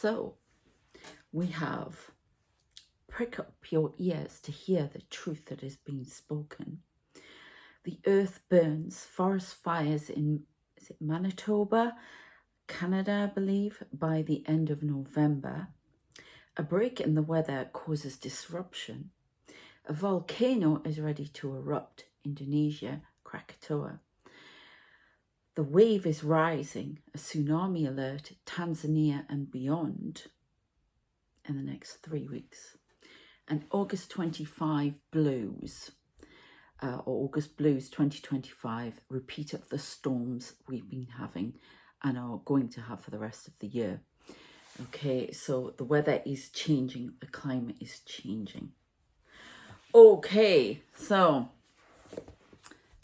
So we have prick up your ears to hear the truth that is being spoken. The earth burns, forest fires in, is it Manitoba, Canada, I believe, by the end of November. A break in the weather causes disruption. A volcano is ready to erupt, Indonesia, Krakatoa. The wave is rising, a tsunami alert, Tanzania and beyond in the next 3 weeks. And August 25 blues, or August blues 2025, repeat of the storms we've been having and are going to have for the rest of the year. Okay, so the weather is changing, the climate is changing. Okay, so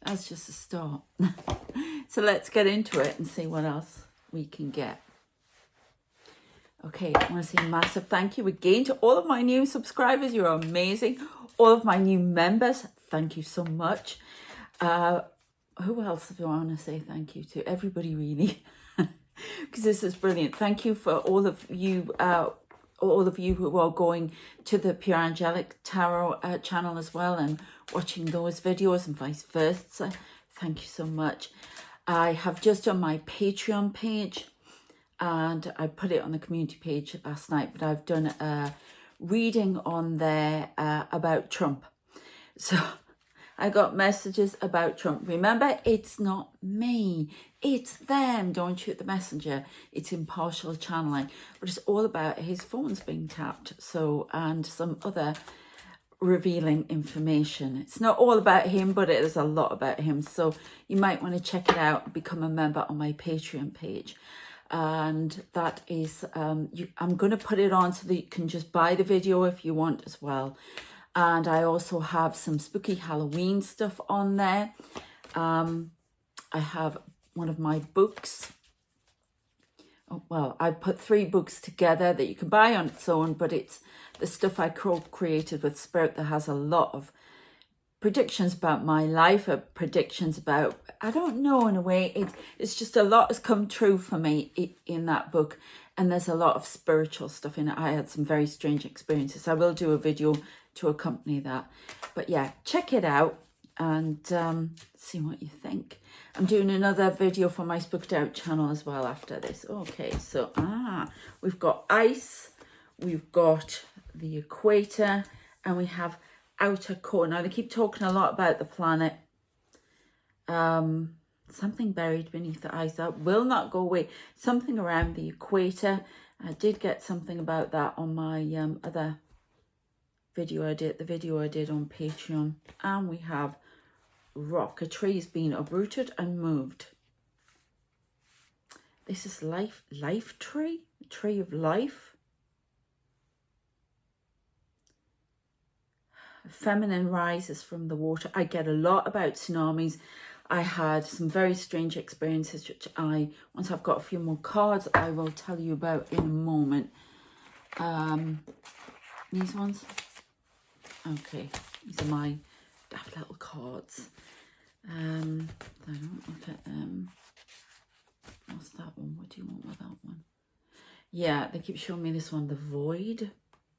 that's just a start. So let's get into it and see what else we can get. Okay, I want to say a massive thank you again to all of my new subscribers. You're amazing. All of my new members, thank you so much. Who else do I want to say thank you to? Everybody, really, because this is brilliant. Thank you for all of you who are going to the Pure Angelic Tarot channel as well and watching those videos and vice versa. Thank you so much. I have just done my Patreon page and I put it on the community page last night, but I've done a reading on there about Trump. So I got messages about Trump. Remember, it's not me, it's them. Don't shoot the messenger. It's impartial channeling, but it's all about his phones being tapped. So, and some other revealing information. It's not all about him, but it is a lot about him. So you might want to check it out and become a member on my Patreon page. And that is, I'm going to put it on so that you can just buy the video if you want as well. And I also have some spooky Halloween stuff on there. I have one of my books. Oh, well, I put 3 books together that you can buy on its own, but it's the stuff I created with Spirit that has a lot of predictions about my life, predictions about, I don't know, in a way, it's just a lot has come true for me in that book. And there's a lot of spiritual stuff in it. I had some very strange experiences. I will do a video to accompany that. But yeah, check it out and see what you think. I'm doing another video for my Spooked Out channel as well after this. Okay, so we've got ice, we've got the equator, and we have outer core. Now they keep talking a lot about the planet. Something buried beneath the ice that will not go away. Something around the equator. I did get something about that on my other video I did, the video I did on Patreon. And we have rock. A tree is being uprooted and moved. This is life tree, tree of life. Feminine rises from the water. I get a lot about tsunamis. I had some very strange experiences, which once I've got a few more cards, I will tell you about in a moment. These ones. Okay, these are my daft little cards. I don't look at them. What's that one? What do you want with that one? Yeah, they keep showing me this one, the void.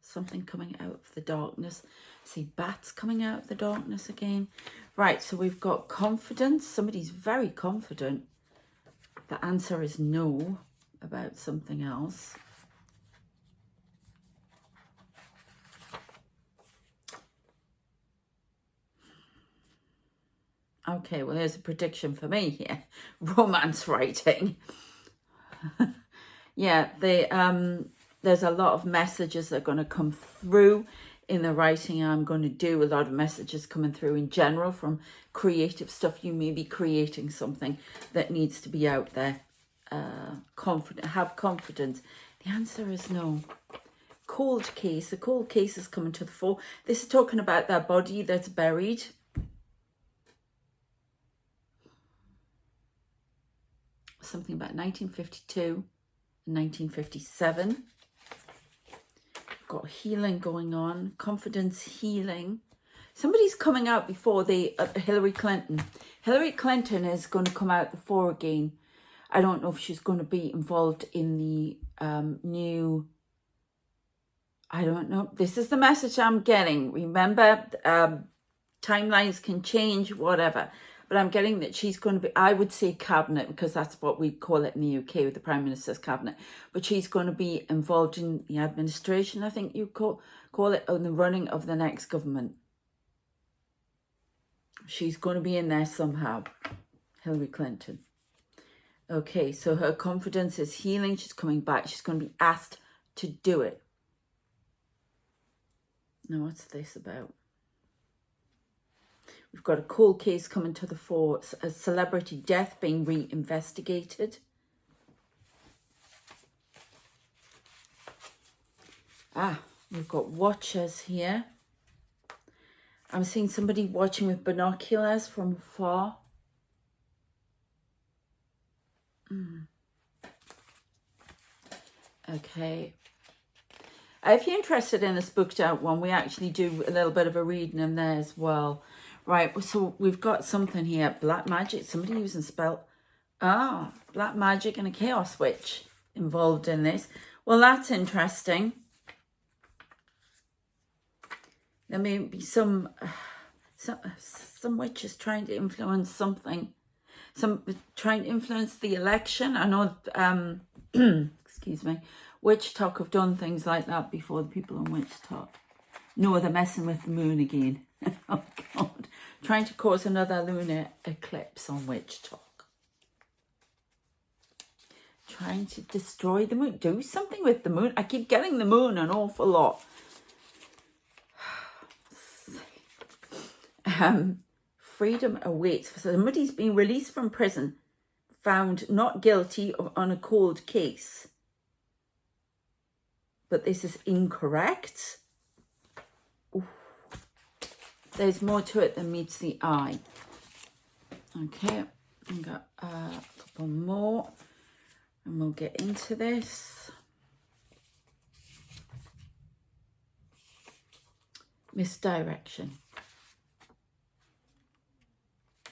Something coming out of the darkness. See bats coming out of the darkness again. Right, so we've got confidence. Somebody's very confident. The answer is no about something else. Okay, well, there's a prediction for me here. Romance writing. Yeah, there's a lot of messages that are going to come through in the writing I'm going to do. A lot of messages coming through in general from creative stuff. You may be creating something that needs to be out there. Have confidence. The answer is no. Cold case. The cold case is coming to the fore. This is talking about that body that's buried. Something about 1952 and 1957. Got healing going on, confidence healing. Somebody's coming out before Hilary Clinton. Hillary Clinton is going to come out the fore again. I don't know if she's going to be involved in the new... I don't know. This is the message I'm getting. Remember, timelines can change, whatever. But I'm getting that she's going to be, I would say cabinet, because that's what we call it in the UK with the Prime Minister's cabinet. But she's going to be involved in the administration, I think you call it, or the running of the next government. She's going to be in there somehow. Hilary Clinton. Okay, so her confidence is healing. She's coming back. She's going to be asked to do it. Now, what's this about? We've got a cold case coming to the fore, a celebrity death being re-investigated. We've got watchers here. I'm seeing somebody watching with binoculars from afar. Okay. If you're interested in this booked out one, we actually do a little bit of a reading in there as well. Right, so we've got something here. Black magic, somebody using spell. Black magic and a chaos witch involved in this. Well, that's interesting. There may be some witches trying to influence something. Trying to influence the election. I know, excuse me, Witch Talk have done things like that before, the people on Witch Talk. No, they're messing with the moon again. Oh, God. Trying to cause another lunar eclipse on Witch Talk. Trying to destroy the moon. Do something with the moon. I keep getting the moon an awful lot. Freedom awaits. Somebody's been released from prison, found not guilty on a cold case. But this is incorrect. Ooh. There's more to it than meets the eye. Okay, I've got a couple more and we'll get into this. Misdirection.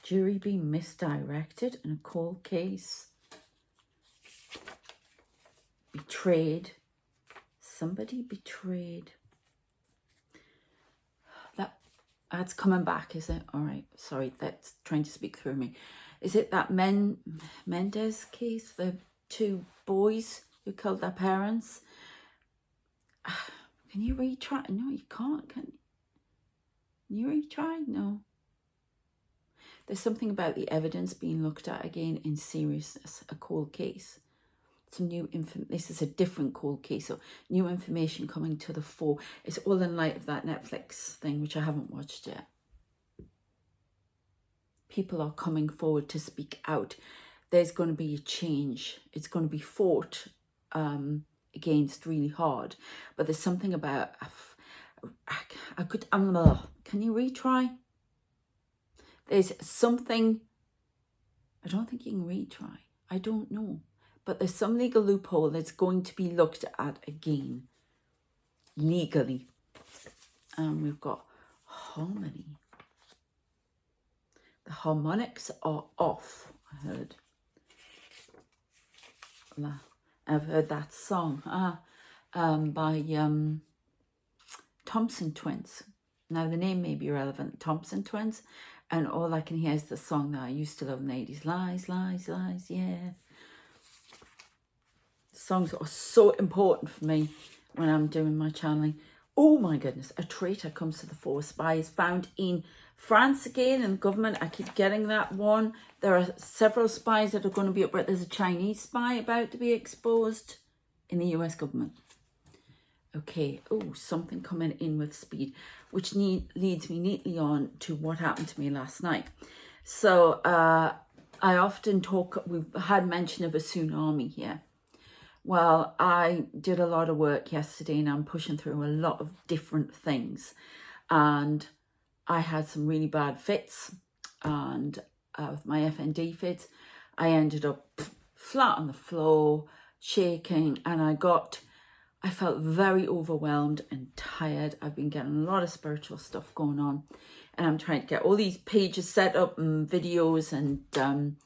Jury being misdirected in a cold case. Betrayed. Somebody betrayed. That's coming back, is it? All right. Sorry, that's trying to speak through me. Is it that Mendez case? The two boys who killed their parents? Can you retry? No, you can't. Can you retry? No. There's something about the evidence being looked at again in seriousness. A cold case. Some new this is a different cold case, so new information coming to the fore. It's all in light of that Netflix thing, which I haven't watched yet. People are coming forward to speak out. There's going to be a change. It's going to be fought against really hard. But there's something about can you retry? There's something. I don't think you can retry. I don't know. But there's some legal loophole that's going to be looked at again, legally. And we've got harmony. The harmonics are off, I heard. I've heard that song by Thompson Twins. Now, the name may be irrelevant, Thompson Twins. And all I can hear is the song that I used to love in the 80s. Lies, lies, lies, yeah. Songs are so important for me when I'm doing my channeling. Oh my goodness, a traitor comes to the fore. Spies found in France again, and government. I keep getting that one. There are several spies that are going to be up. There's a Chinese spy about to be exposed in the US government. Okay, oh, something coming in with speed, which leads me neatly on to what happened to me last night. So I often talk, we've had mention of a tsunami here. Well, I did a lot of work yesterday and I'm pushing through a lot of different things. And I had some really bad fits. And with my FND fits, I ended up flat on the floor, shaking. And I felt very overwhelmed and tired. I've been getting a lot of spiritual stuff going on. And I'm trying to get all these pages set up and videos and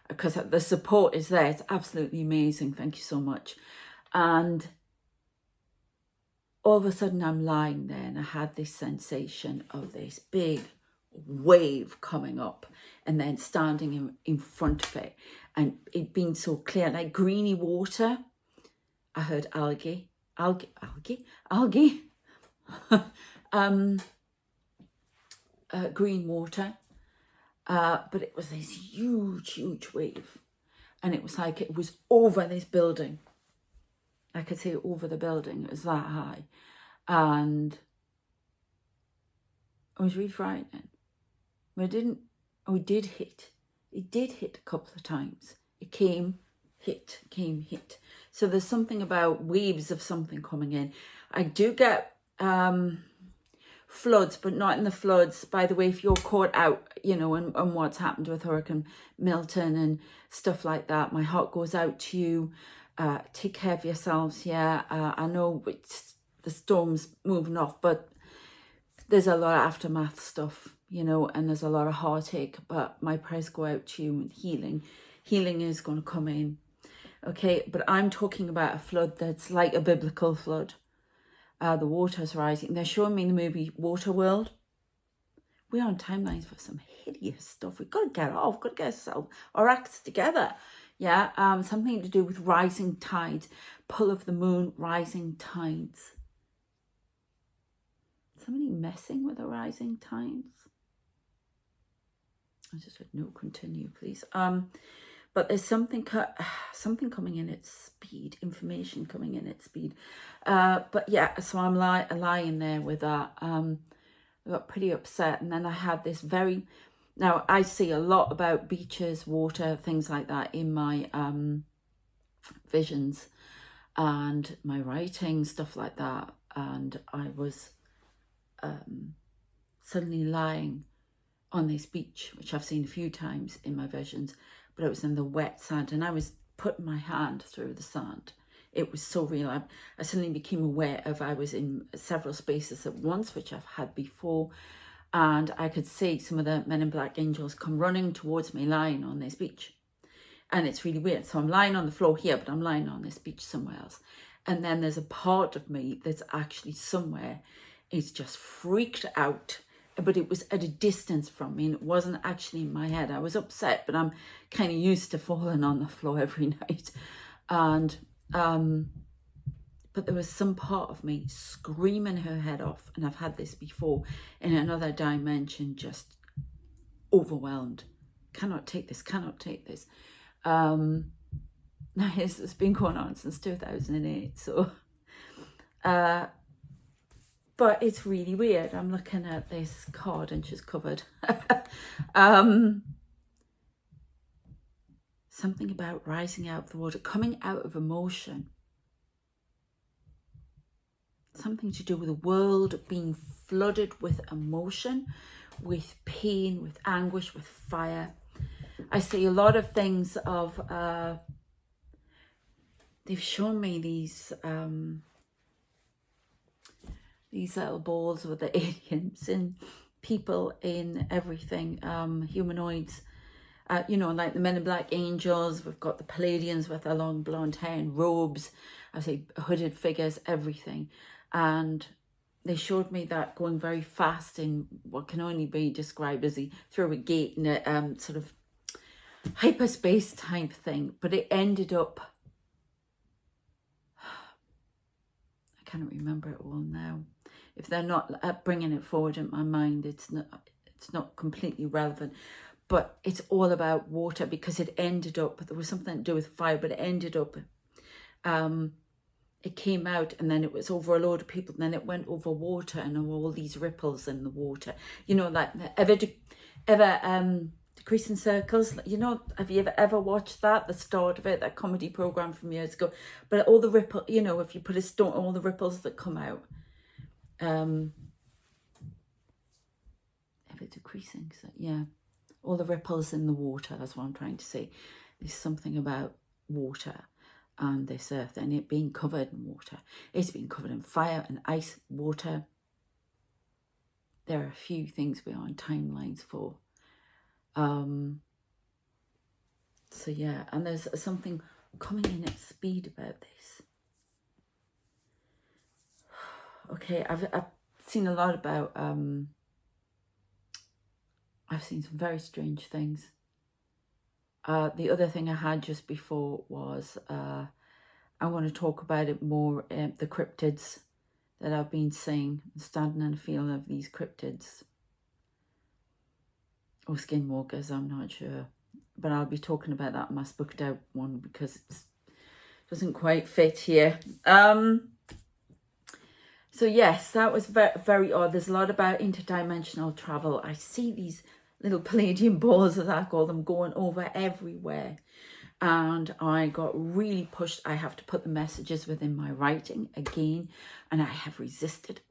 because the support is there. It's absolutely amazing. Thank you so much. And all of a sudden I'm lying there and I had this sensation of this big wave coming up and then standing in front of it, and it being so clear, like greeny water. I heard algae, green water, but it was this huge wave, and it was like it was over this building. I could see it over the building. It was that high, and it was really frightening. It did hit a couple of times. It came, hit. So there's something about waves of something coming in. I do get floods, but not in the floods. By the way, if you're caught out, you know, and what's happened with Hurricane Milton and stuff like that, my heart goes out to you. Take care of yourselves. Yeah, I know the storm's moving off, but there's a lot of aftermath stuff, you know, and there's a lot of heartache, but my prayers go out to you, and healing is going to come in. Okay, but I'm talking about a flood that's like a biblical flood. The water's rising. They're showing me in the movie Waterworld. We're on timelines for some hideous stuff. We've got to get off, got to get our acts together. Yeah, something to do with rising tides, pull of the moon, rising tides. Somebody messing with the rising tides? I just said no, continue, please. But there's something coming in at speed, information coming in at speed. But yeah, so I'm lying there with that. I got pretty upset, and then I had this now I see a lot about beaches, water, things like that in my visions and my writing, stuff like that. And I was suddenly lying on this beach, which I've seen a few times in my visions, but it was in the wet sand, and I was putting my hand through the sand. It was so real. I suddenly became aware of I was in several spaces at once, which I've had before, and I could see some of the men in black angels come running towards me lying on this beach. And it's really weird. So I'm lying on the floor here, but I'm lying on this beach somewhere else. And then there's a part of me that's actually somewhere. It's just freaked out, but it was at a distance from me, and it wasn't actually in my head. I was upset, but I'm kind of used to falling on the floor every night. And but there was some part of me screaming her head off, and I've had this before in another dimension, just overwhelmed. Cannot take this. Now it's been going on since 2008, so but it's really weird. I'm looking at this card and she's covered. Something about rising out of the water, coming out of emotion. Something to do with the world being flooded with emotion, with pain, with anguish, with fire. I see a lot of things of, they've shown me these little balls with the aliens in people, in everything, humanoids, you know, like the men in black angels. We've got the Palladians with their long blonde hair and robes. I say hooded figures, everything. And they showed me that going very fast in what can only be described as through a gate in a sort of hyperspace type thing. But it ended up, I can't remember it all now. If they're not bringing it forward in my mind, it's not completely relevant. But it's all about water, because it ended up, there was something to do with fire, but it ended up, it came out, and then it was over a load of people, and then it went over water, and all these ripples in the water. You know, like Decreasing Circles, you know, have you ever watched that, the start of it, that comedy program from years ago? But all the ripple, you know, if you put a stone, all the ripples that come out. Ever decreasing, so yeah, all the ripples in the water, that's what I'm trying to say. There's something about water and this earth, and it being covered in water. It's been covered in fire and ice, water. There are a few things we are on timelines for. So yeah, and there's something coming in at speed about this. Okay, I've seen a lot about, I've seen some very strange things. The other thing I had just before was, I want to talk about it more, the cryptids that I've been seeing, standing and feeling of these cryptids. Or skinwalkers, I'm not sure. But I'll be talking about that in my spooked out one because it doesn't quite fit here. So yes, that was very, very odd. There's a lot about interdimensional travel. I see these little palladium balls, as I call them, going over everywhere. And I got really pushed. I have to put the messages within my writing again. And I have resisted,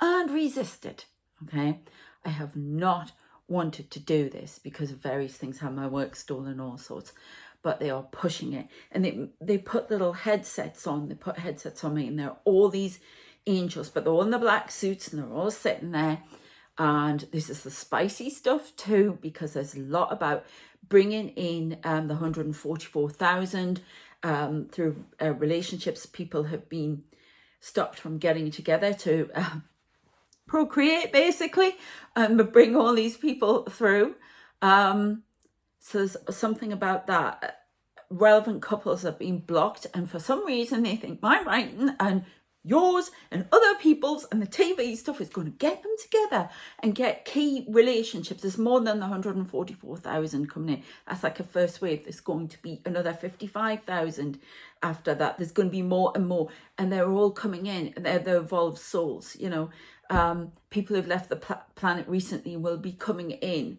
and resisted. Okay. I have not wanted to do this because of various things, have my work stolen, all sorts. But they are pushing it. And they put little headsets on. They put headsets on me. And there are all these angels. But they're all in the black suits. And they're all sitting there. And this is the spicy stuff too, because there's a lot about bringing in the 144,000 through relationships. People have been stopped from getting together to procreate, basically, and bring all these people through. So there's something about that. Relevant couples have been blocked, and for some reason they think my writing and yours and other people's and the TV stuff is going to get them together and get key relationships. There's more than the 144,000 coming in. That's like a first wave. There's going to be another 55,000 after that. There's going to be more and more, and they're all coming in. They're the evolved souls, you know. People who've left the planet recently will be coming in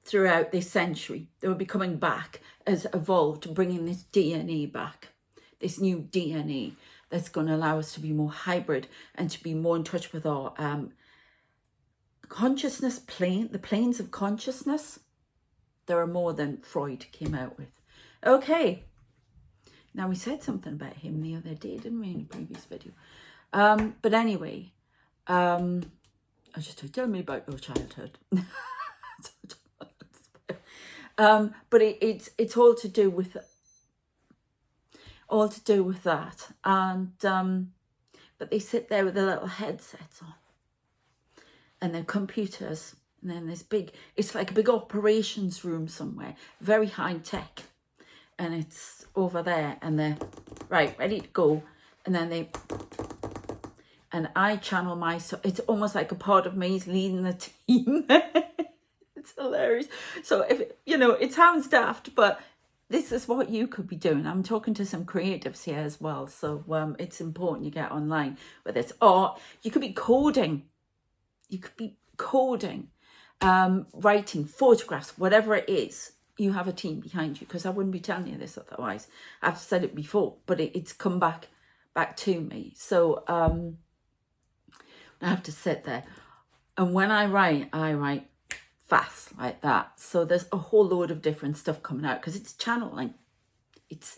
throughout this century. They will be coming back as evolved, bringing this DNA back, this new DNA that's going to allow us to be more hybrid and to be more in touch with our consciousness plane, the planes of consciousness. There are more than Freud came out with. Okay. Now, we said something about him the other day, didn't we, in a previous video? But anyway, I just said, tell me about your childhood. But it's all to do with that. And but they sit there with their little headsets on and their computers, and then this big, it's like a big operations room somewhere, very high tech, and it's over there, and they're right, ready to go. And then and I channel myself. It's almost like a part of me is leading the team. It's hilarious. So if you know, it sounds daft, but this is what you could be doing. I'm talking to some creatives here as well. So it's important you get online, whether it's art, you could be coding. You could be coding, writing, photographs, whatever it is. You have a team behind you, because I wouldn't be telling you this otherwise. I've said it before, but it's come back to me. So I have to sit there. And when I write fast like that. So there's a whole load of different stuff coming out, because it's channeling. It's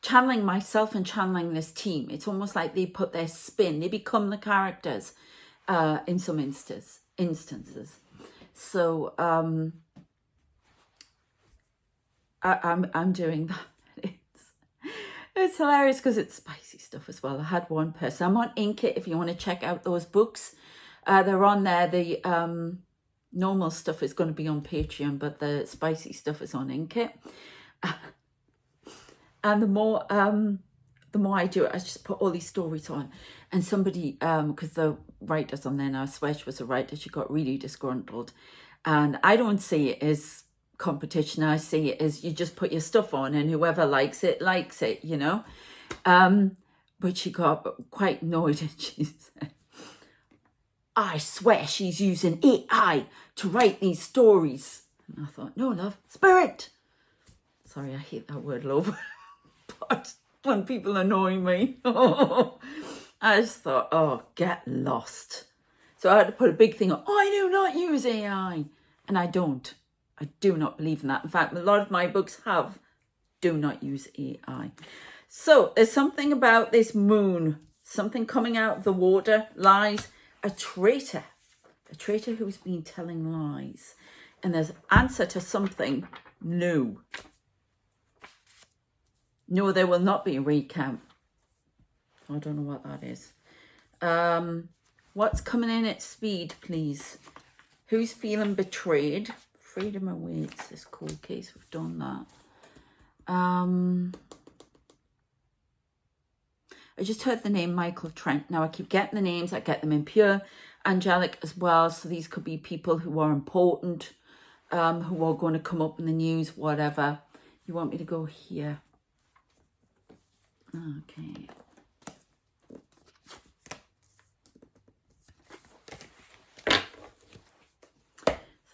channeling myself and channeling this team. It's almost like they put their spin. They become the characters in some instances. So I'm doing that. It's hilarious because it's spicy stuff as well. I had one person. I'm on Inkit if you want to check out those books. They're on there. The normal stuff is going to be on Patreon, but the spicy stuff is on Inkit. And the more I do it, I just put all these stories on. And somebody, because the writer's on there now, I swear she was a writer, she got really disgruntled. And I don't see it as competition. I see it as you just put your stuff on and whoever likes it, you know. But she got quite annoyed, and she said, I swear she's using AI to write these stories. And I thought, no, love, spirit. Sorry, I hate that word, love. But when people annoy me, I just thought, oh, get lost. So I had to put a big thing on, I do not use AI. And I don't. I do not believe in that. In fact, a lot of my books do not use AI. So there's something about this moon, something coming out of the water, lies. A traitor who's been telling lies, and there's answer to something new. No, there will not be a recount. I don't know what that is. What's coming in at speed, please? Who's feeling betrayed? Freedom awaits this cold case. We've done that. I just heard the name Michael Trent. Now I keep getting the names. I get them in pure angelic as well. So these could be people who are important, who are going to come up in the news, whatever. You want me to go here? Okay.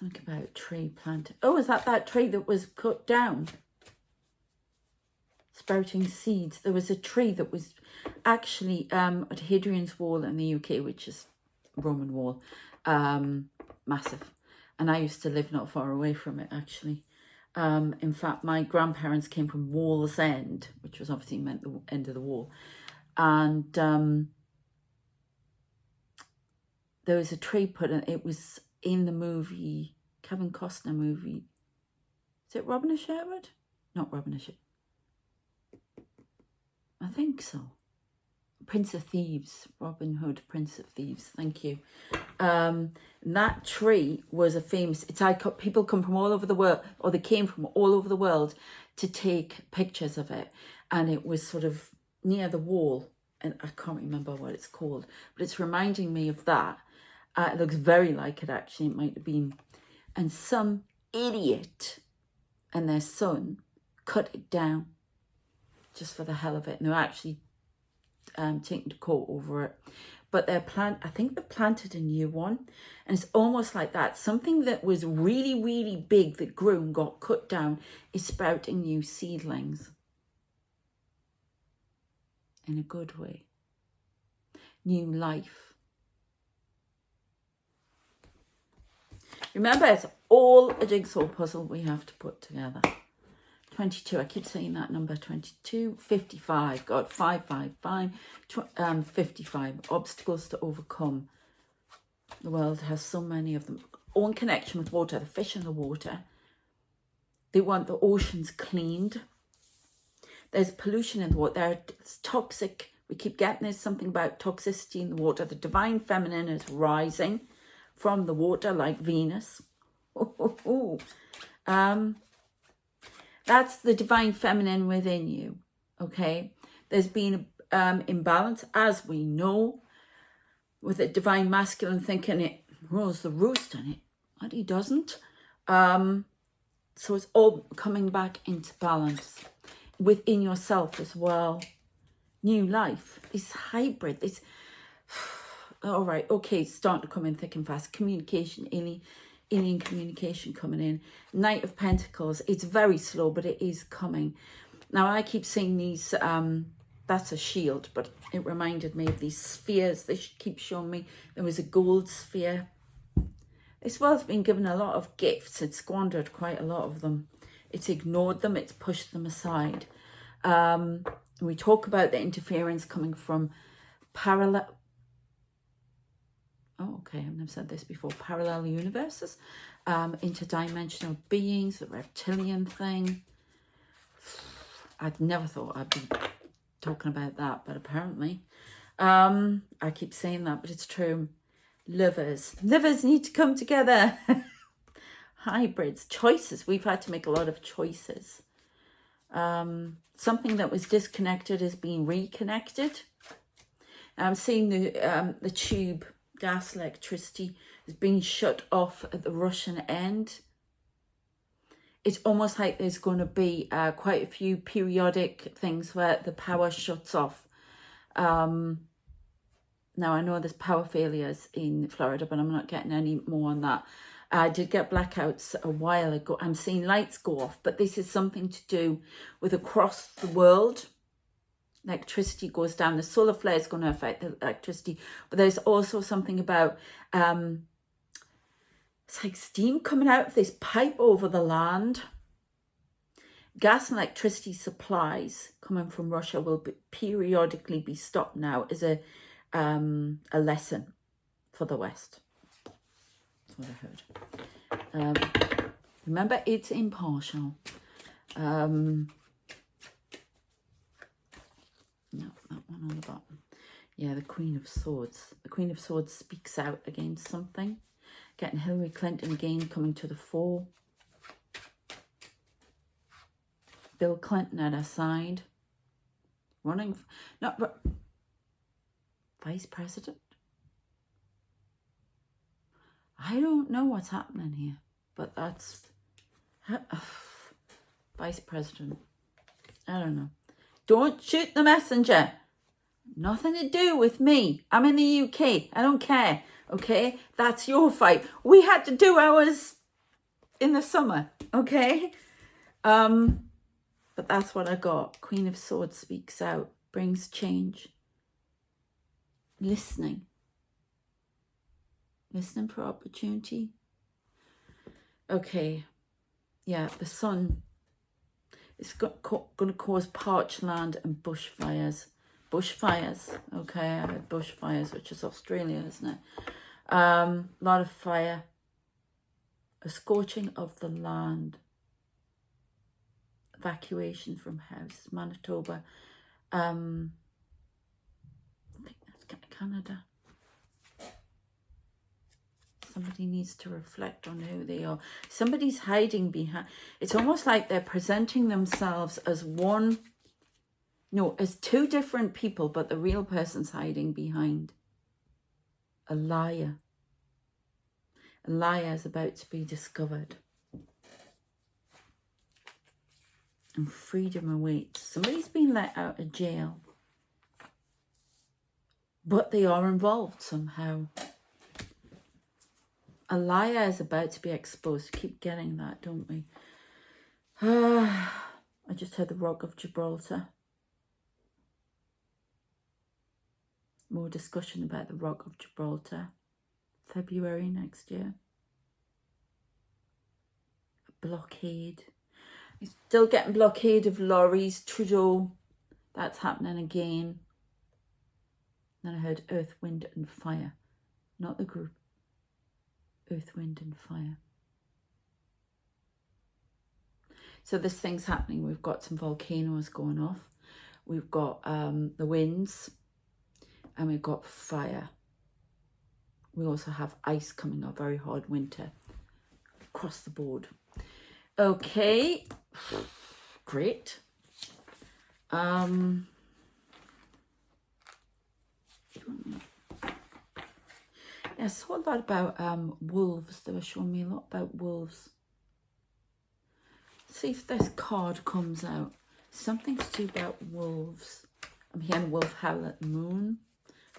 Think about tree planted. Oh, is that tree that was cut down? Sprouting seeds. There was a tree that was actually at Hadrian's Wall in the UK, which is Roman wall, massive. And I used to live not far away from it, actually. In fact, my grandparents came from Wall's End, which was obviously meant the end of the wall. And there was a tree put in. It was in the movie, Kevin Costner movie. Is it Robin of Sherwood? Not Robin of Sherwood. I think so. Prince of Thieves. Robin Hood, Prince of Thieves. Thank you. That tree was a famous... It's like people come from all over the world, or they came from all over the world to take pictures of it. And it was sort of near the wall. And I can't remember what it's called. But it's reminding me of that. It looks very like it, actually. It might have been. And some idiot and their son cut it down just for the hell of it. And they're actually taken to court over it. But I think they planted a new one. And it's almost like that. Something that was really, really big that grew and got cut down is sprouting new seedlings. In a good way. New life. Remember, it's all a jigsaw puzzle we have to put together. 22, I keep saying that number, 22, 55, God, 555, 55, obstacles to overcome. The world has so many of them. All in connection with water, the fish in the water. They want the oceans cleaned. There's pollution in the water. There's toxic, we keep getting there's something about toxicity in the water. The divine feminine is rising from the water like Venus. That's the divine feminine within you, okay? There's been imbalance, as we know, with the divine masculine thinking it rules the roost in it, but he doesn't. So it's all coming back into balance within yourself as well. New life, this hybrid, this... All right, okay, it's starting to come in thick and fast. Communication, alien communication coming in. Knight of Pentacles, it's very slow, but it is coming. Now, I keep seeing these, that's a shield, but it reminded me of these spheres. They keep showing me there was a gold sphere. This world's been given a lot of gifts. It's squandered quite a lot of them. It's ignored them. It's pushed them aside. We talk about the interference coming from parallel... Oh, okay, I've never said this before. Parallel universes, interdimensional beings, the reptilian thing. I'd never thought I'd be talking about that, but apparently. I keep saying that, but it's true. Lovers need to come together. Hybrids, choices. We've had to make a lot of choices. Something that was disconnected is being reconnected. I'm seeing the tube... Gas, electricity is being shut off at the Russian end. It's almost like there's going to be quite a few periodic things where the power shuts off. Now, I know there's power failures in Florida, but I'm not getting any more on that. I did get blackouts a while ago. I'm seeing lights go off, but this is something to do with across the world. Electricity goes down. The solar flare is going to affect the electricity, but there's also something about it's like steam coming out of this pipe over the land. Gas and electricity supplies coming from Russia will periodically be stopped now as a lesson for the West. That's what I heard. Remember, it's impartial. on the bottom. Yeah, the Queen of Swords. The Queen of Swords speaks out against something. Getting Hilary Clinton again coming to the fore. Bill Clinton at her side. Running, not Vice President. I don't know what's happening here, but that's Vice President. I don't know. Don't shoot the messenger. Nothing to do with me. I'm in the UK. I don't care. Okay? That's your fight. We had to do ours in the summer. Okay? But that's what I got. Queen of Swords speaks out. Brings change. Listening. Listening for opportunity. Okay. Yeah, the sun is going to cause parched land and bushfires. Bushfires. Okay, I heard bushfires, which is Australia, isn't it? A lot of fire. A scorching of the land. Evacuation from house. Manitoba. I think that's Canada. Somebody needs to reflect on who they are. Somebody's hiding behind. It's almost like they're presenting themselves as one, no, as two different people, but the real person's hiding behind. A liar. A liar is about to be discovered. And freedom awaits. Somebody's been let out of jail. But they are involved somehow. A liar is about to be exposed. Keep getting that, don't we? I just heard the Rock of Gibraltar. More discussion about the Rock of Gibraltar. February next year. A blockade. You're still getting blockade of lorries. Trudeau. That's happening again. Then I heard Earth, Wind and Fire. Not the group. Earth, Wind and Fire. So this thing's happening. We've got some volcanoes going off. We've got the winds. And we've got fire. We also have ice coming up. Very hard winter. Across the board. Okay. Great. I saw a lot about wolves. They were showing me a lot about wolves. See if this card comes out. Something to do about wolves. I'm hearing wolf howl at the moon,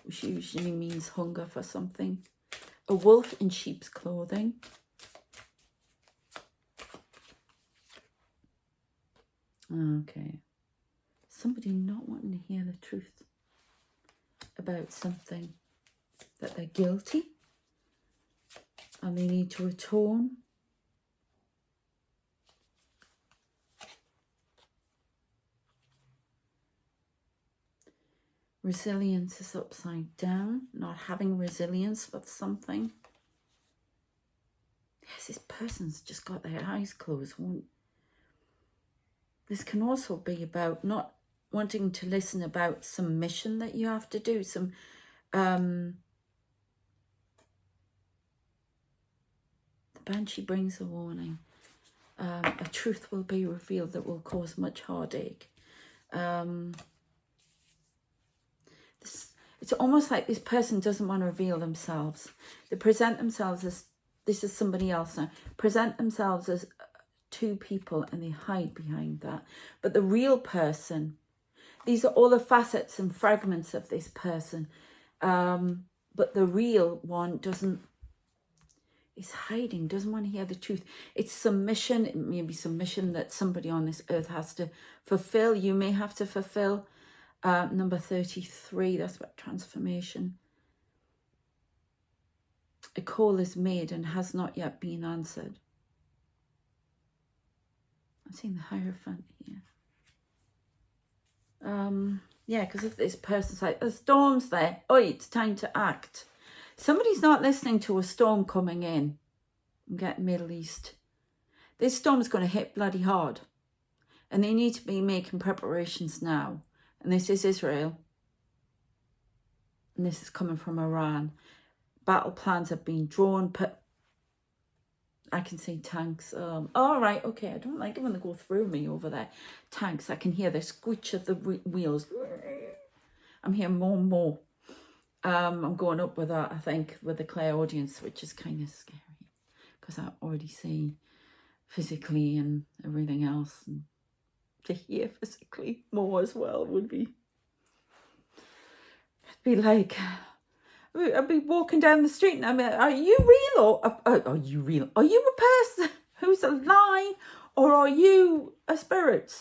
which usually means hunger for something. A wolf in sheep's clothing. Okay. Somebody not wanting to hear the truth about something. That they're guilty and they need to atone. Resilience is upside down, not having resilience with something. Yes, this person's just got their eyes closed. This can also be about not wanting to listen about some mission that you have to do, some Banshee brings a warning. A truth will be revealed that will cause much heartache. It's almost like this person doesn't want to reveal themselves. They present themselves as, this is somebody else now, present themselves as two people and they hide behind that. But the real person, these are all the facets and fragments of this person. But the real one is hiding, doesn't want to hear the truth. It's submission. It may be submission that somebody on this earth has to fulfill. You may have to fulfill. Number 33, that's about transformation. A call is made and has not yet been answered. I'm seeing the Hierophant here. Yeah, because if this person's like, the storm's there. Oh, it's time to act. Somebody's not listening to a storm coming in. I'm getting Middle East. This storm's going to hit bloody hard. And they need to be making preparations now. And this is Israel. and this is coming from Iran. Battle plans have been drawn, but I can see tanks. All right, okay. I don't like it when they go through me over there. Tanks. I can hear the screech of the wheels. I'm hearing more and more. I'm going up with that, I think, with the clairaudience, which is kind of scary because I already see physically and everything else, and to hear physically more as well would be. It'd be like, I'd be walking down the street and I mean, are you real or are you real? Are you a person who's alive or are you a spirit?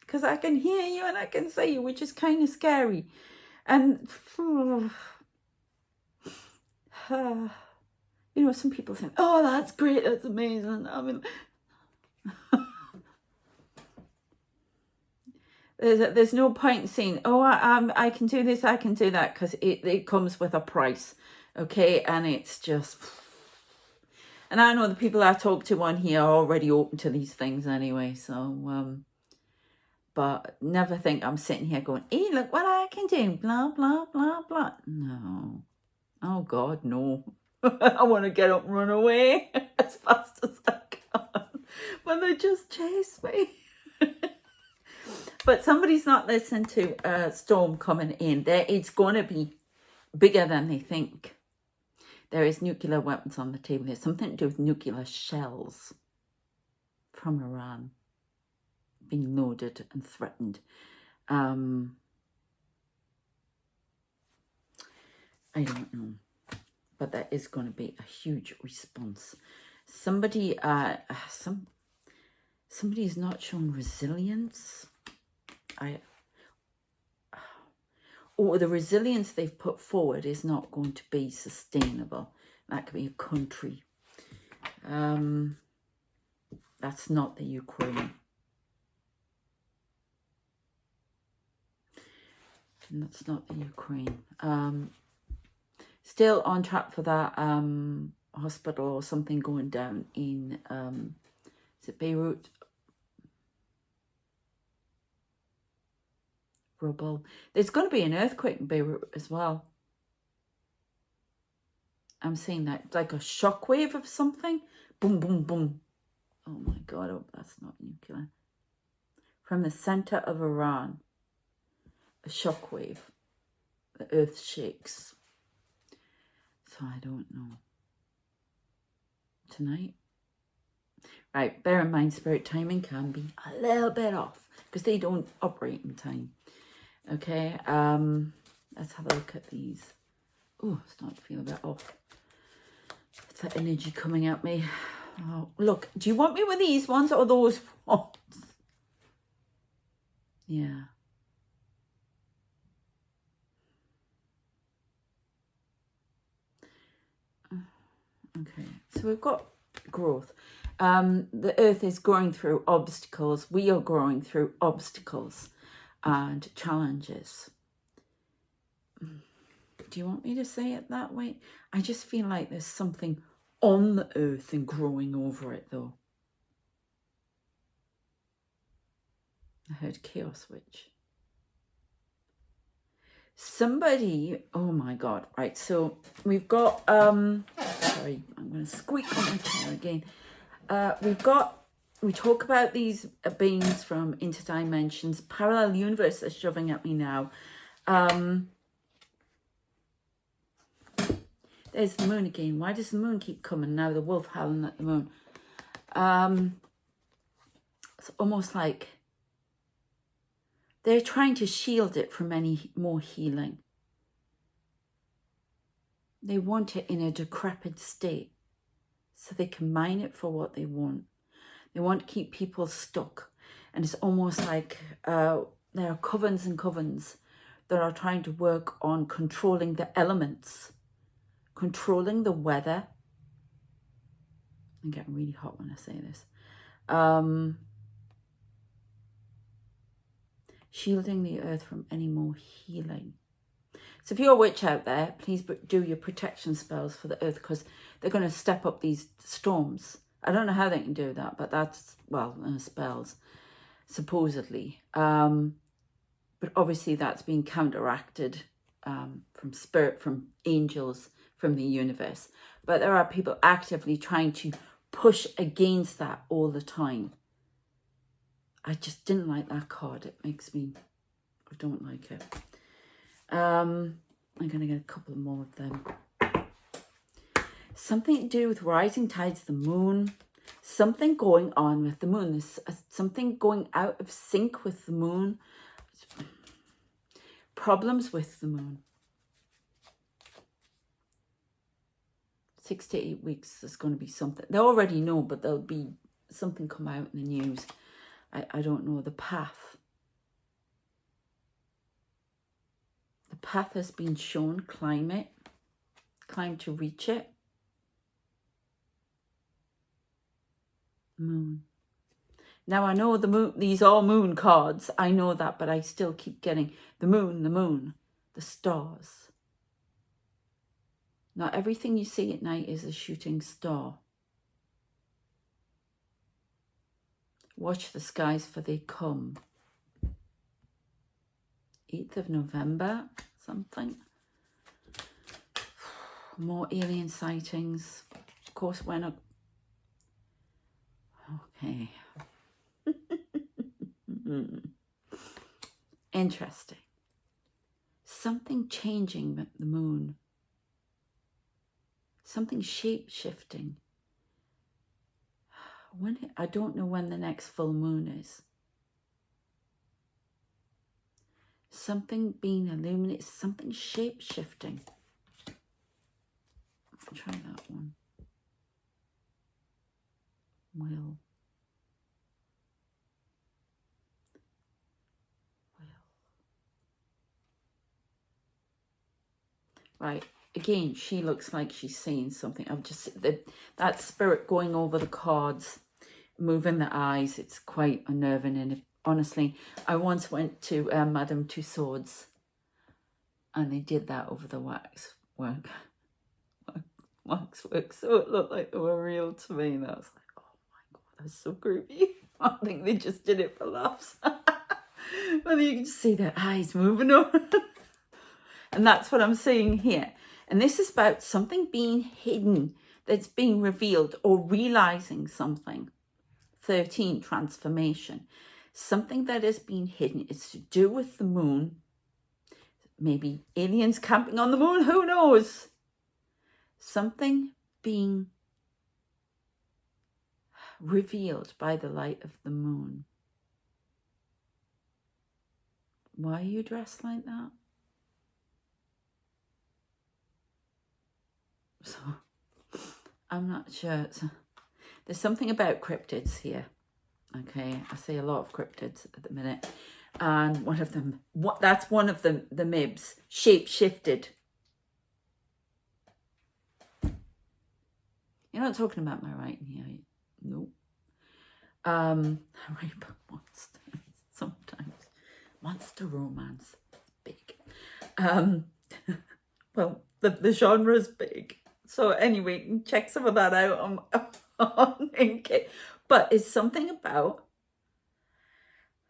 Because I can hear you and I can see you, which is kind of scary. And you know, some people think, oh, that's great, that's amazing. I mean, there's no point in saying, oh, I can do this, I can do that, because it comes with a price, okay? And it's just, and I know the people I talk to on here are already open to these things anyway, so, but never think I'm sitting here going, hey, look what I can do, blah, blah, blah, blah. No. Oh, God, no. I want to get up and run away as fast as I can when they just chase me. But somebody's not listening to a storm coming in. It's going to be bigger than they think. There is nuclear weapons on the table. There's something to do with nuclear shells from Iran being loaded and threatened. I don't know. But there is going to be a huge response. Somebody's not shown resilience. Or the resilience they've put forward is not going to be sustainable. That could be a country. That's not the Ukraine. And that's not the Ukraine. Still on track for that hospital or something going down in, is it Beirut? Rubble. There's going to be an earthquake in Beirut as well. I'm seeing that, like a shockwave of something. Boom, boom, boom. Oh my God, oh, that's not nuclear. From the center of Iran, a shockwave. The earth shakes. So I don't know. Tonight? Right, bear in mind, spirit timing can be a little bit off because they don't operate in time. Okay, let's have a look at these. Oh, starting to feel a bit off. It's that energy coming at me. Oh, look, do you want me with these ones or those ones? Yeah. Okay, so we've got growth. The earth is going through obstacles. We are growing through obstacles and challenges. Do you want me to say it that way? I just feel like there's something on the earth and growing over it, though. I heard chaos witch. Somebody, oh my God, right, so we've got, sorry, I'm going to squeak on my chair again. We talk about these beings from interdimensions. Parallel universe is shoving at me now. There's the moon again. Why does the moon keep coming now? The wolf howling at the moon. It's almost like they're trying to shield it from any more healing. They want it in a decrepit state so they can mine it for what they want. They want to keep people stuck. And it's almost like there are covens and covens that are trying to work on controlling the elements, controlling the weather. I'm getting really hot when I say this. Shielding the earth from any more healing. So if you're a witch out there, please do your protection spells for the earth because they're going to step up these storms. I don't know how they can do that, but that's, well, spells, supposedly. But obviously that's being counteracted from spirit, from angels, from the universe. But there are people actively trying to push against that all the time. I just didn't like that card. It makes me, I don't like it. I'm going to get a couple more of them. Something to do with rising tides, the moon. Something going on with the moon. There's something going out of sync with the moon. Problems with the moon. 6 to 8 weeks, there's going to be something. They already know, but there'll be something come out in the news. I don't know. The path. The path has been shown. Climb it. Climb to reach it. Moon. Now I know the moon, these are moon cards. I know that, but I still keep getting the moon, the stars. Not everything you see at night is a shooting star. Watch the skies for they come. 8th of November, something. More alien sightings. Of course, we're not. Okay. Interesting. Something changing with the moon. Something shape-shifting. I don't know when the next full moon is. Something being illuminated, something shape-shifting. I'll try that one. Will. Right, again, she looks like she's saying something. I've just, that spirit going over the cards, moving the eyes, it's quite unnerving. And honestly, I once went to Madame Tussauds and they did that over the waxwork, so it looked like they were real to me. And I was like, oh my God, that's so creepy. I think they just did it for laughs. But you can see their eyes moving over. And that's what I'm seeing here. And this is about something being hidden that's being revealed or realizing something. 13, transformation. Something that is being hidden. It's to do with the moon. Maybe aliens camping on the moon. Who knows? Something being revealed by the light of the moon. Why are you dressed like that? So, I'm not sure. There's something about cryptids here. Okay, I see a lot of cryptids at the minute. And one of them, that's one of them, the Mibs, shape-shifted. You're not talking about my writing here. No. I write about monsters sometimes. Monster romance. Big. Well, the genre's big. So anyway, you can check some of that out on Inky. But it's something about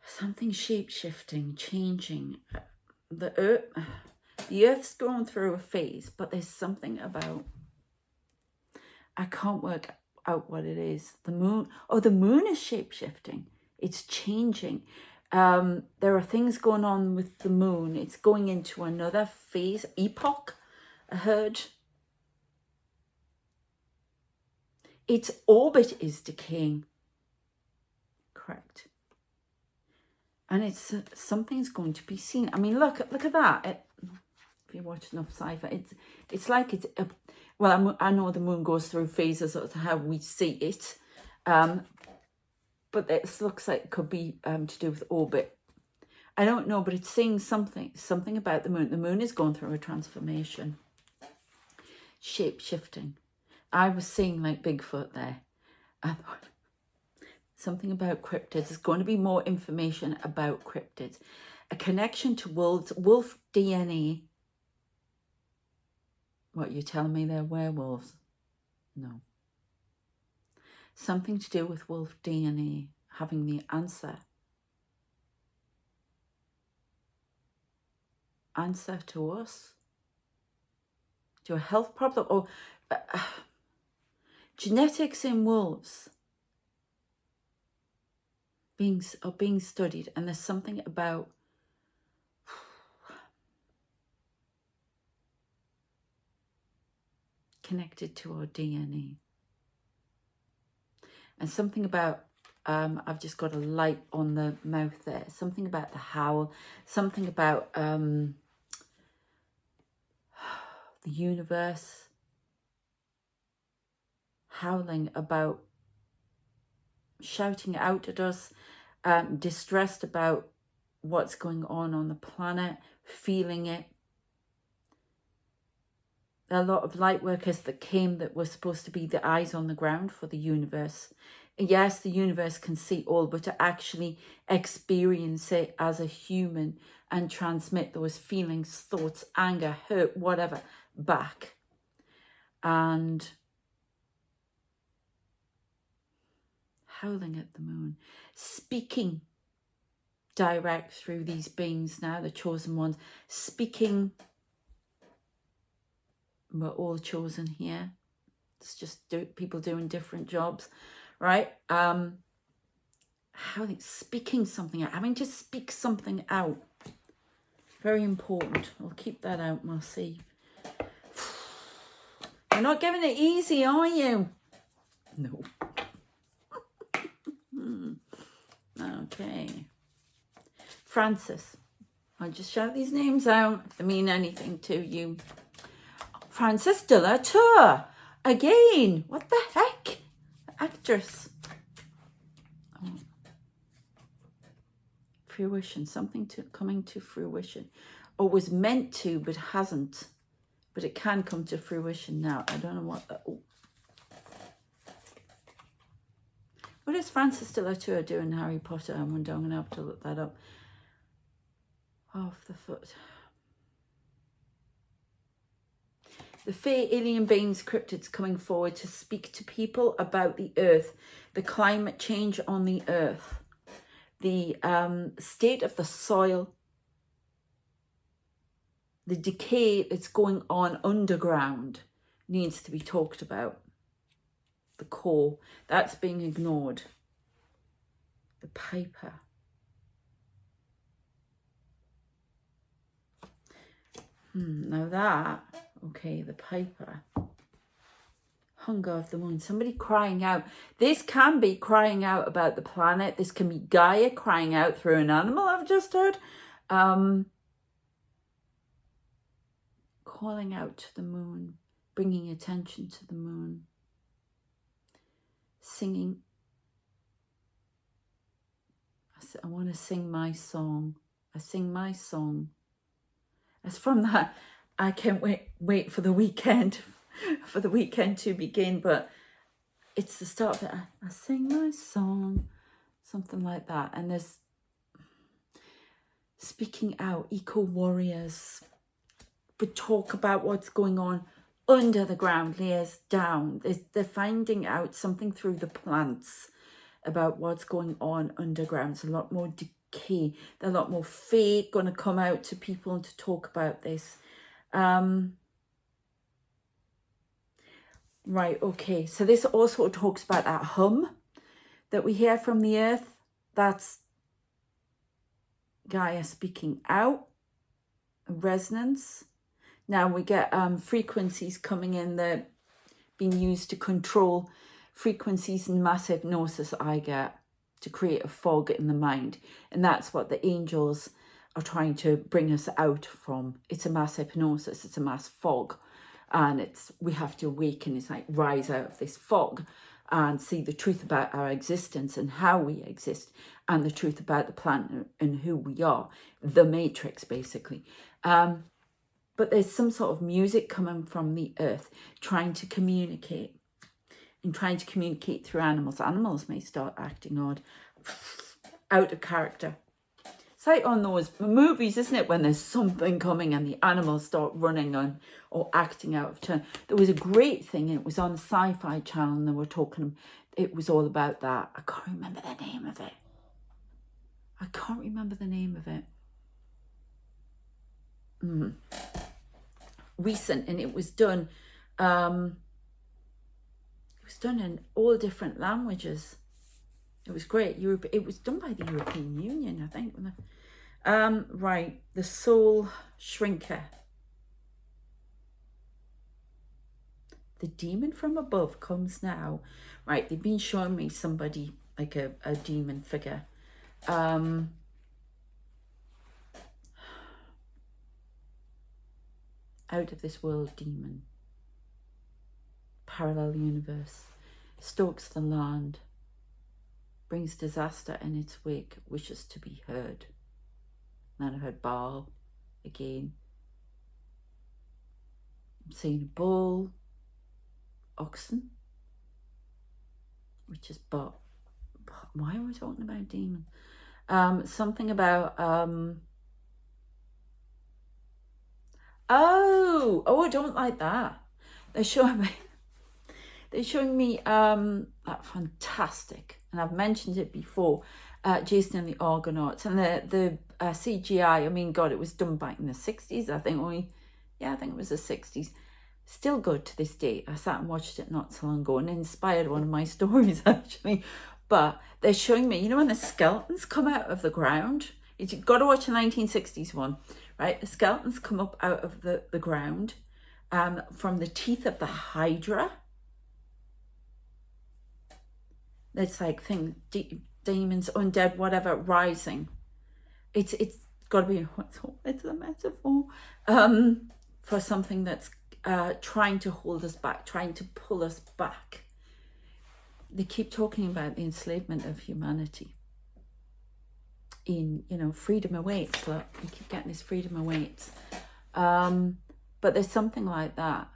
something shape-shifting, changing. The Earth's going through a phase, but there's something about, I can't work out what it is. The moon, the moon is shape-shifting. It's changing. There are things going on with the moon. It's going into another phase, epoch, I heard. Its orbit is decaying. Correct. And it's something's going to be seen. I mean, look at that. If you watch enough sci-fi, it's like it's. Well, I know the moon goes through phases of how we see it, but this looks like it could be to do with orbit. I don't know, but it's saying something about the moon. The moon is going through a transformation, shape-shifting. I was seeing like Bigfoot there. Something about cryptids. There's going to be more information about cryptids. A connection to wolf DNA. What, you're telling me they're werewolves? No. Something to do with wolf DNA. Having the answer. answer to us, to a health problem, or genetics in wolves are being studied, and there's something about connected to our DNA, and something about I've just got a light on the mouth there, something about the howl, something about the universe howling, about shouting out at us, distressed about what's going on the planet, feeling it. There are a lot of light workers that came that were supposed to be the eyes on the ground for the universe. Yes, the universe can see all, but to actually experience it as a human and transmit those feelings, thoughts, anger, hurt, whatever, back. And howling at the moon, speaking direct through these beings now, the chosen ones, speaking. We're all chosen here. It's just people doing different jobs, right? Speaking something out, having to speak something out. Very important. I'll keep that out and we'll see. You're not giving it easy, are you? No. Okay. Francis. I'll just shout these names out if they mean anything to you. Francis de la Tour. Again. What the heck? Actress. Oh. Fruition. Something coming to fruition. Or was meant to, but hasn't. But it can come to fruition now. I don't know what that... Oh. What does Francis de la Tour do in Harry Potter? I wonder, I'm going to have to look that up. Off the foot. The fae alien beings, cryptids coming forward to speak to people about the earth, the climate change on the earth, the state of the soil, the decay that's going on underground needs to be talked about. The core, that's being ignored. The Piper. Now that, okay, the Piper. Hunger of the moon, somebody crying out. This can be crying out about the planet. This can be Gaia crying out through an animal, I've just heard. Calling out to the moon, bringing attention to the moon. Singing. I want to sing my song. I sing my song. As from that, I can't wait for the weekend, to begin. But it's the start of it. I sing my song, something like that. And there's speaking out, eco warriors, but talk about what's going on under the ground, layers down. They're finding out something through the plants about what's going on underground. It's a lot more decay. There's a lot more fae going to come out to people and to talk about this. Right, okay. So this also talks about that hum that we hear from the earth. That's Gaia speaking out, resonance. Now we get frequencies coming in that being used to control frequencies and mass hypnosis I get to create a fog in the mind. And that's what the angels are trying to bring us out from. It's a mass hypnosis, it's a mass fog. And we have to awaken, it's like rise out of this fog and see the truth about our existence and how we exist, and the truth about the planet and who we are. The Matrix, basically. But there's some sort of music coming from the earth, trying to communicate. And trying to communicate through animals. Animals may start acting odd, out of character. It's like on those movies, isn't it, when there's something coming and the animals start running on or acting out of turn. There was a great thing, and it was on the Sci-Fi Channel, and they were talking, it was all about that. I can't remember the name of it. recent, and it was done in all different languages. It was great. It was done by the European Union, I think. Right, the Soul Shrinker. The demon from above comes now. Right, they've been showing me somebody like a demon figure. Out of this world demon. Parallel universe. Stalks the land. Brings disaster in its wake. Wishes to be heard. And then I heard Baal again. I'm seeing a bull. Oxen. Which is but why are we talking about demon? Something about oh, I don't like that. They're showing me that fantastic, and I've mentioned it before, Jason and the Argonauts, and the CGI. I mean, God, it was done back in the 60s, I think. I think it was the 60s. Still good to this day. I sat and watched it not so long ago, and it inspired one of my stories, actually. But they're showing me, you know, when the skeletons come out of the ground. You've got to watch the 1960s one, right? The skeletons come up out of the ground from the teeth of the Hydra. It's like demons, undead, whatever, rising. It's got to be, it's a metaphor for something that's trying to hold us back, trying to pull us back. They keep talking about the enslavement of humanity. In, you know, freedom awaits. Look, we keep getting this freedom awaits. But there's something like that.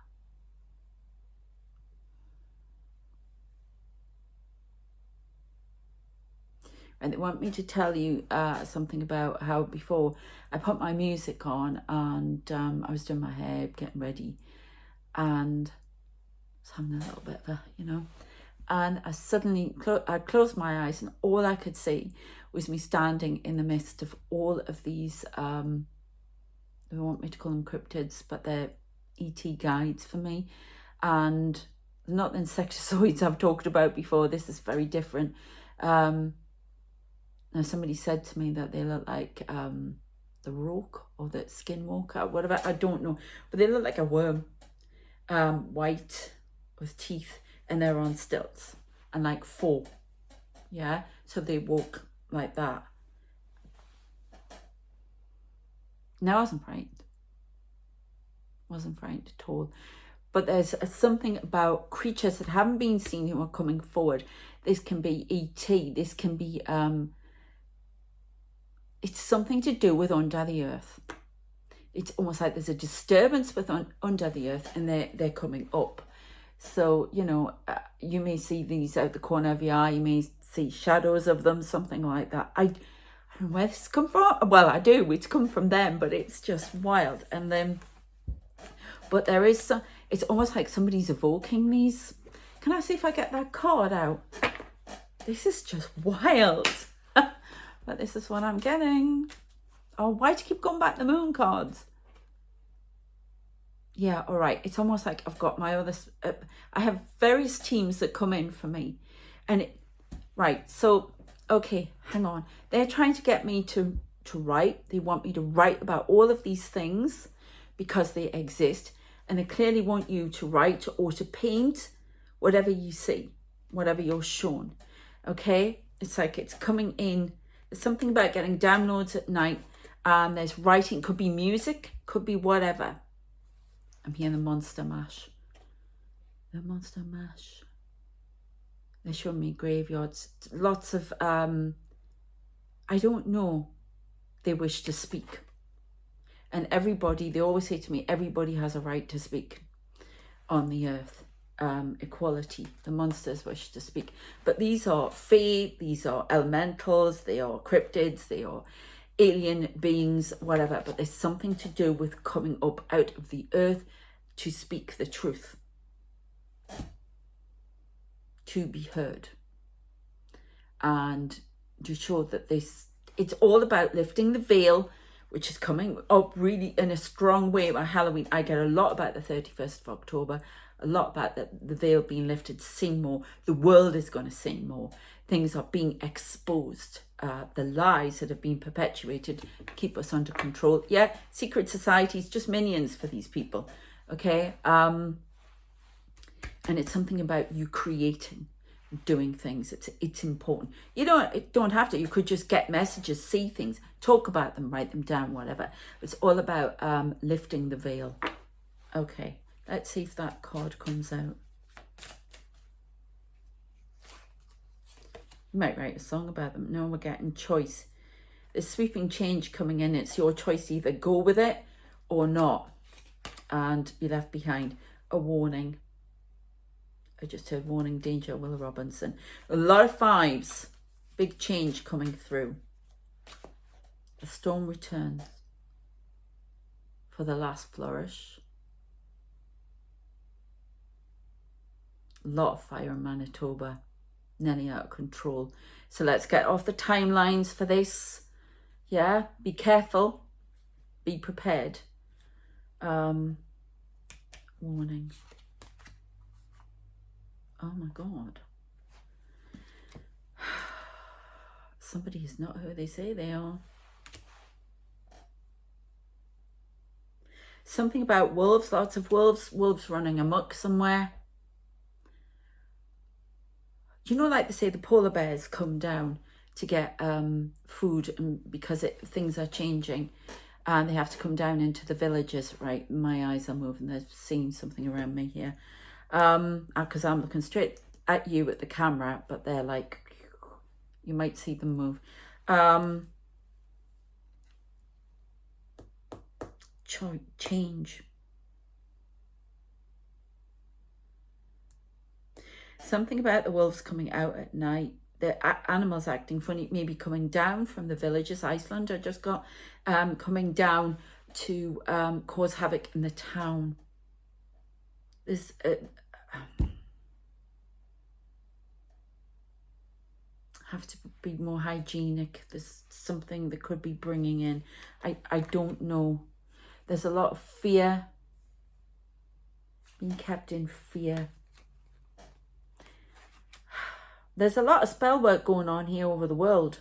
And they want me to tell you something about how before I put my music on, and I was doing my hair, getting ready, and I was having a little bit of a, you know, and I suddenly I closed my eyes, and all I could see was me standing in the midst of all of these, they want me to call them cryptids, but they're ET guides for me, and not the insectoids I've talked about before. This is very different. Now, somebody said to me that they look like the rock or the skinwalker, whatever, I don't know. But they look like a worm, white with teeth, and they're on stilts and like 4. Yeah, so they walk like that. Now, I wasn't frightened. Wasn't frightened at all. But there's something about creatures that haven't been seen who are coming forward. This can be ET. This can be... it's something to do with under the earth. It's almost like there's a disturbance with under the earth, and they're coming up. So, you know, you may see these out the corner of your eye. You may see shadows of them, something like that. I don't know where this come from. Well, I do. It's come from them, but it's just wild. And then, but there is some, it's almost like somebody's evoking these. Can I see if I get that card out? This is just wild. But this is what I'm getting. Oh, why do you keep going back the moon cards? Yeah, all right. It's almost like I've got my other... I have various teams that come in for me. And right, so, okay, hang on. They're trying to get me to write. They want me to write about all of these things because they exist. And they clearly want you to write or to paint whatever you see, whatever you're shown. Okay? It's like it's coming in. There's something about getting downloads at night, and there's writing. Could be music, could be whatever. I'm hearing the monster mash. The monster mash. They're showing me graveyards. Lots of, I don't know. They wish to speak. And everybody, they always say to me, everybody has a right to speak on the earth. Equality. The monsters wish to speak. But these are fae, these are elementals, they are cryptids, they are alien beings, whatever. But there's something to do with coming up out of the earth to speak the truth. To be heard. And to show that it's all about lifting the veil, which is coming up really in a strong way by Halloween. I get a lot about the 31st of October, a lot about the veil being lifted, seeing more. The world is going to see more. Things are being exposed. The lies that have been perpetuated keep us under control. Yeah, secret societies, just minions for these people. Okay. And it's something about you creating, doing things. It's important. You don't have to. You could just get messages, see things, talk about them, write them down, whatever. It's all about lifting the veil. Okay, let's see if that card comes out. You might write a song about them. No, we're getting choice. There's sweeping change coming in. It's your choice to either go with it or not and be left behind. A warning. I just heard warning, danger, Will Robinson. A lot of fives. Big change coming through. The storm returns for the last flourish. A lot of fire in Manitoba. Nearly out of control. So let's get off the timelines for this. Yeah, be careful. Be prepared. Warning. Oh my God. Somebody is not who they say they are. Something about wolves, lots of wolves, wolves running amok somewhere. You know, like they say, the polar bears come down to get food, and because things are changing and they have to come down into the villages. Right, my eyes are moving, they're seeing something around me here. Because I'm looking straight at you at the camera, but they're like, you might see them move. Change. Something about the wolves coming out at night. The animals acting funny, maybe coming down from the villages. Iceland, I just got coming down to cause havoc in the town. There's have to be more hygienic. There's something that could be bringing in. I don't know. There's a lot of fear. Being kept in fear. There's a lot of spell work going on here over the world.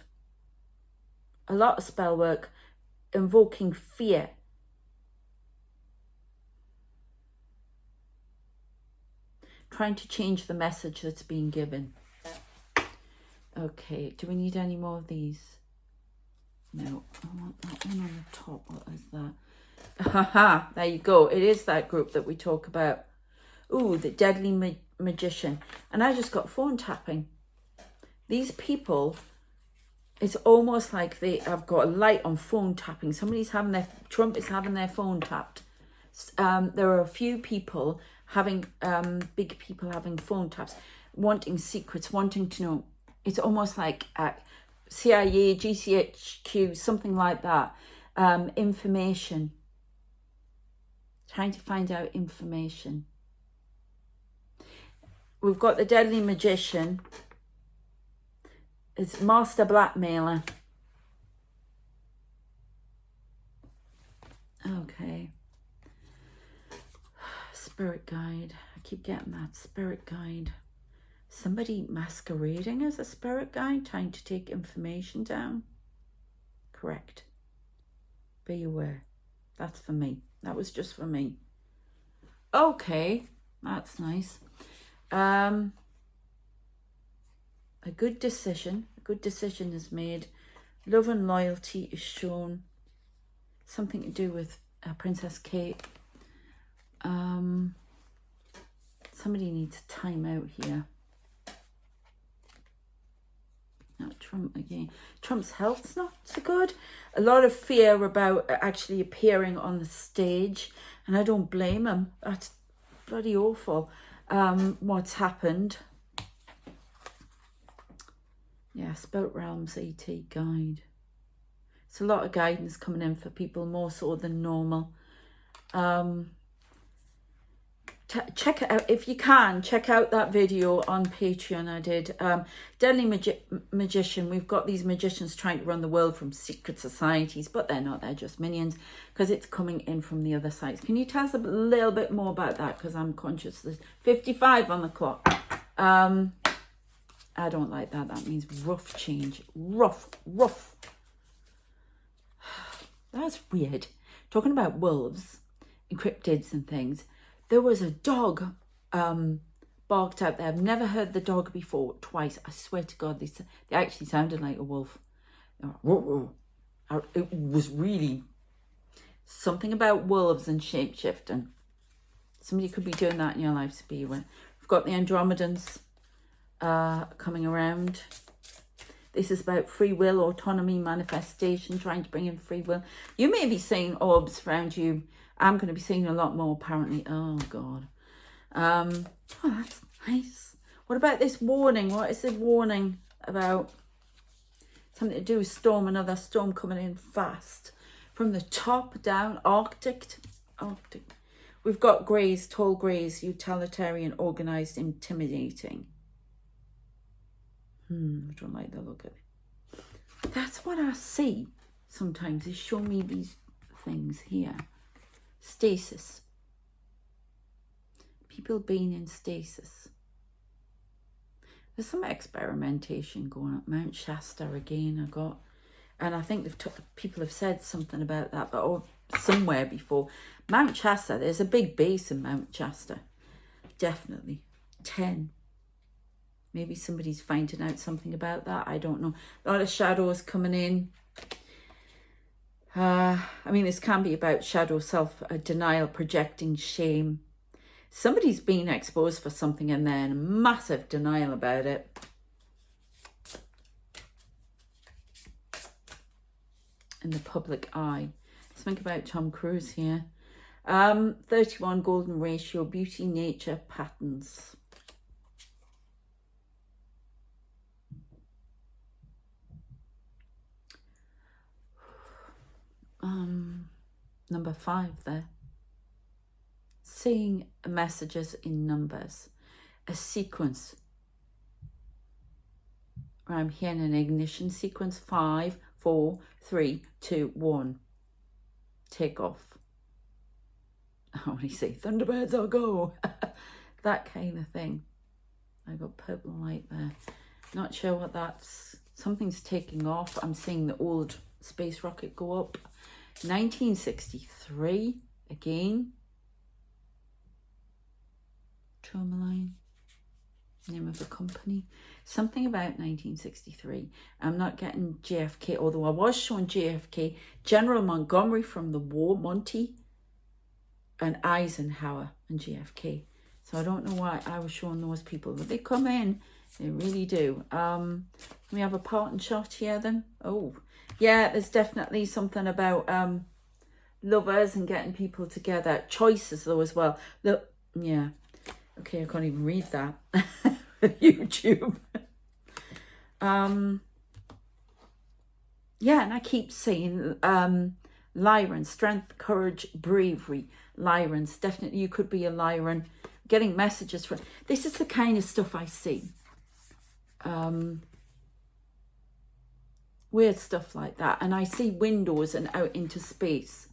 A lot of spell work invoking fear. Trying to change the message that's being given. Okay, do we need any more of these? No, I want that one on the top. What is that? Haha, there you go. It is that group that we talk about. Ooh, the deadly magician. And I just got phone tapping. These people, it's almost like they have got a light on phone tapping. Trump is having their phone tapped. There are a few people having, big people having phone taps, wanting secrets, wanting to know. It's almost like CIA, GCHQ, something like that. Information. Trying to find out information. We've got the deadly magician. It's master blackmailer. Okay. Spirit guide. I keep getting that. Spirit guide. Somebody masquerading as a spirit guide, trying to take information down. Correct. Be aware. That's for me. That was just for me. Okay. That's nice. A good decision. A good decision is made. Love and loyalty is shown. Something to do with Princess Kate. Somebody needs a time out here. Not Trump again. Trump's health's not so good. A lot of fear about actually appearing on the stage. And I don't blame him. That's bloody awful. What's happened. Yeah, Spout Realms AT guide. It's a lot of guidance coming in for people, more so than normal. check it out if you can. Check out that video on Patreon I did. Deadly Magician. We've got these magicians trying to run the world from secret societies, but they're not. They're just minions, because it's coming in from the other sides. Can you tell us a little bit more about that? Because I'm conscious there's 55 on the clock. I don't like that. That means rough change. Rough. That's weird. Talking about wolves and cryptids and things. There was a dog barked out there. I've never heard the dog before. Twice. I swear to God, they actually sounded like a wolf. It was really something about wolves and shapeshifting. Somebody could be doing that in your life, to be aware. We've got the Andromedans coming around. This is about free will, autonomy, manifestation, trying to bring in free will. You may be seeing orbs around you. I'm going to be seeing a lot more, apparently. Oh, God. Oh, that's nice. What about this warning? What is the warning about? Something to do with storm, another storm coming in fast. From the top down, Arctic. We've got greys, tall greys, utilitarian, organised, intimidating. I don't like the look of it. That's what I see sometimes. They show me these things here. Stasis. People being in stasis. There's some experimentation going on. Mount Shasta again, I got. And I think people have said something about that, but somewhere before. Mount Shasta, there's a big base in Mount Shasta. Definitely. 10. Maybe somebody's finding out something about that. I don't know. A lot of shadows coming in. I mean, this can be about shadow self-denial, projecting shame. Somebody's been exposed for something in there and massive denial about it. In the public eye. Let's think about Tom Cruise here. 31 golden ratio, beauty, nature, patterns. Number 5 there. Seeing messages in numbers. A sequence. I'm hearing an ignition sequence. 5, 4, 3, 2, 1. Take off. I want to say Thunderbirds, I'll go. That kind of thing. I got purple light there. Not sure what that's. Something's taking off. I'm seeing the old space rocket go up. 1963 again. Tourmaline, name of a company. Something about 1963. I'm not getting JFK, although I was shown JFK. General Montgomery from the war, Monty, and Eisenhower and JFK. So I don't know why I was showing those people, but they come in. They really do. We have a parting shot here then. Oh, yeah, there's definitely something about lovers and getting people together. Choices though as well. Look, yeah. Okay, I can't even read that. YouTube. Yeah, and I keep saying Lyran, strength, courage, bravery. Lyrans, definitely you could be a Lyran. Getting messages from, this is the kind of stuff I see. Weird stuff like that. And I see windows and out into space.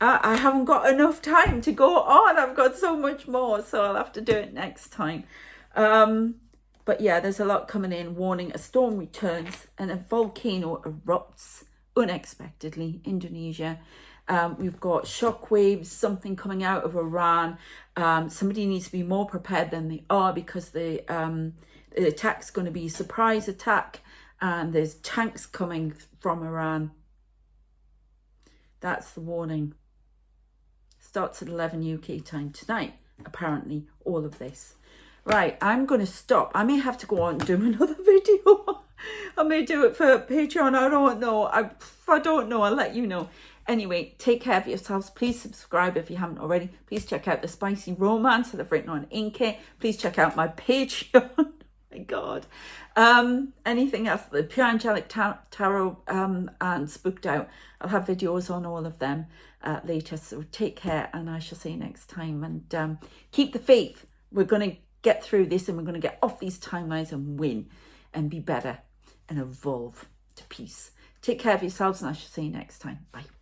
I haven't got enough time to go on. I've got so much more, so I'll have to do it next time. But yeah, there's a lot coming in. Warning, a storm returns and a volcano erupts unexpectedly. Indonesia. We've got shockwaves, something coming out of Iran. Somebody needs to be more prepared than they are, because the attack's going to be a surprise attack, and there's tanks coming from Iran. That's the warning. Starts at 11 UK time tonight, apparently, all of this. Right, I'm going to stop. I may have to go on and do another video. I may do it for Patreon. I don't know. I don't know. I'll let you know. Anyway, take care of yourselves. Please subscribe if you haven't already. Please check out the Spicy Romance that I've written on Inky. Please check out my Patreon. My God. Anything else? The Pure Angelic Tarot and Spooked Out. I'll have videos on all of them later. So take care, and I shall see you next time. And keep the faith. We're going to get through this, and we're going to get off these timelines and win and be better and evolve to peace. Take care of yourselves, and I shall see you next time. Bye.